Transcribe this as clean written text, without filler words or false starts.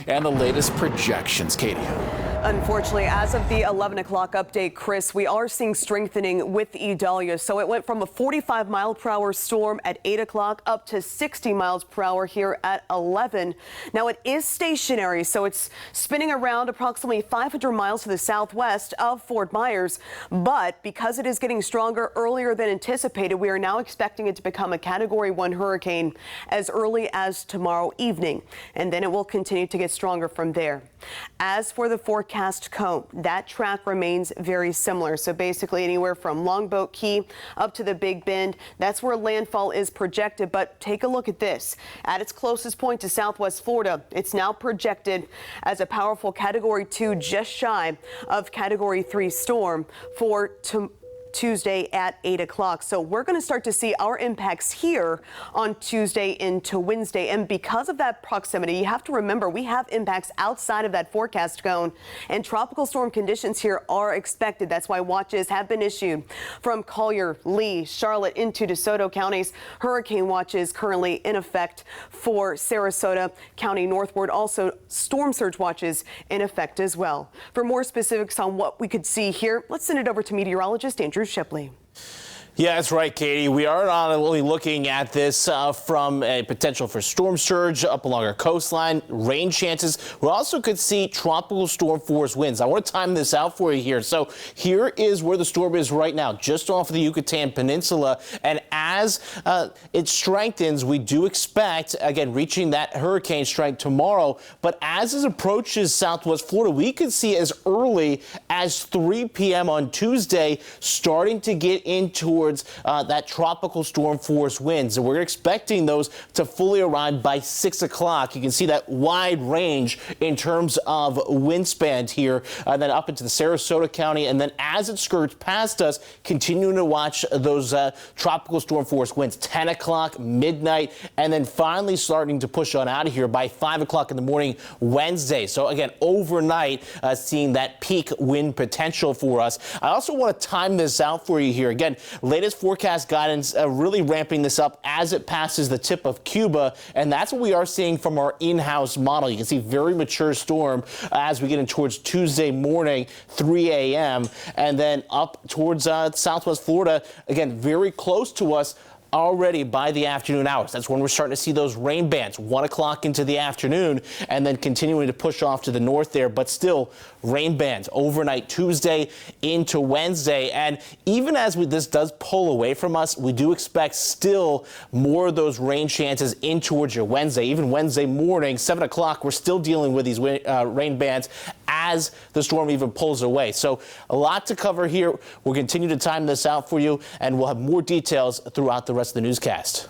and the latest projections. Katie. Unfortunately, as of the 11 o'clock update, Chris, we are seeing strengthening with IDALIA. So it went from a 45-mile-per-hour storm at 8 o'clock up to 60 miles per hour here at 11. Now, it is stationary, so it's spinning around approximately 500 miles to the southwest of Fort Myers. But because it is getting stronger earlier than anticipated, we are now expecting it to become a Category 1 hurricane as early as tomorrow evening. And then it will continue to get stronger from there. As for the forecast cone, that track remains very similar. So basically anywhere from Longboat Key up to the Big Bend, that's where landfall is projected. But take a look at this. At its closest point to southwest Florida, it's now projected as a powerful Category 2, just shy of Category 3 storm for Tuesday at 8 o'clock. So we're going to start to see our impacts here on Tuesday into Wednesday. And because of that proximity, you have to remember we have impacts outside of that forecast cone, and tropical storm conditions here are expected. That's why watches have been issued from Collier, Lee, Charlotte into DeSoto counties. Hurricane watches currently in effect for Sarasota County northward. Also storm surge watches in effect as well. For more specifics on what we could see here, let's send it over to meteorologist Andrew Shipley. Yeah, that's right, Katie. We are not only looking at this from a potential for storm surge up along our coastline, rain chances. We also could see tropical storm force winds. I want to time this out for you here. So here is where the storm is right now, just off of the Yucatan Peninsula. And as it strengthens, we do expect, again, reaching that hurricane strength tomorrow. But as it approaches southwest Florida, we could see as early as 3 p.m. on Tuesday starting to get into that tropical storm force winds. And we're expecting those to fully arrive by 6 o'clock. You can see that wide range in terms of wingspan here, and then up into the Sarasota County. And then as it skirts past us, continuing to watch those tropical storm force winds, 10 o'clock, midnight, and then finally starting to push on out of here by 5 o'clock in the morning Wednesday. So again, overnight, seeing that peak wind potential for us. I also want to time this out for you here. Again, latest forecast guidance really ramping this up as it passes the tip of Cuba, and that's what we are seeing from our in-house model. You can see very mature storm as we get in towards Tuesday morning, 3 a.m., and then up towards southwest Florida, again, very close to us already by the afternoon hours. That's when we're starting to see those rain bands, 1 o'clock into the afternoon, and then continuing to push off to the north there, but still rain bands overnight Tuesday into Wednesday. And even as this does pull away from us, we do expect still more of those rain chances in towards your Wednesday. Even Wednesday morning, 7 o'clock, we're still dealing with these rain bands as the storm even pulls away. So a lot to cover here. We'll continue to time this out for you, and we'll have more details throughout the rest of the newscast.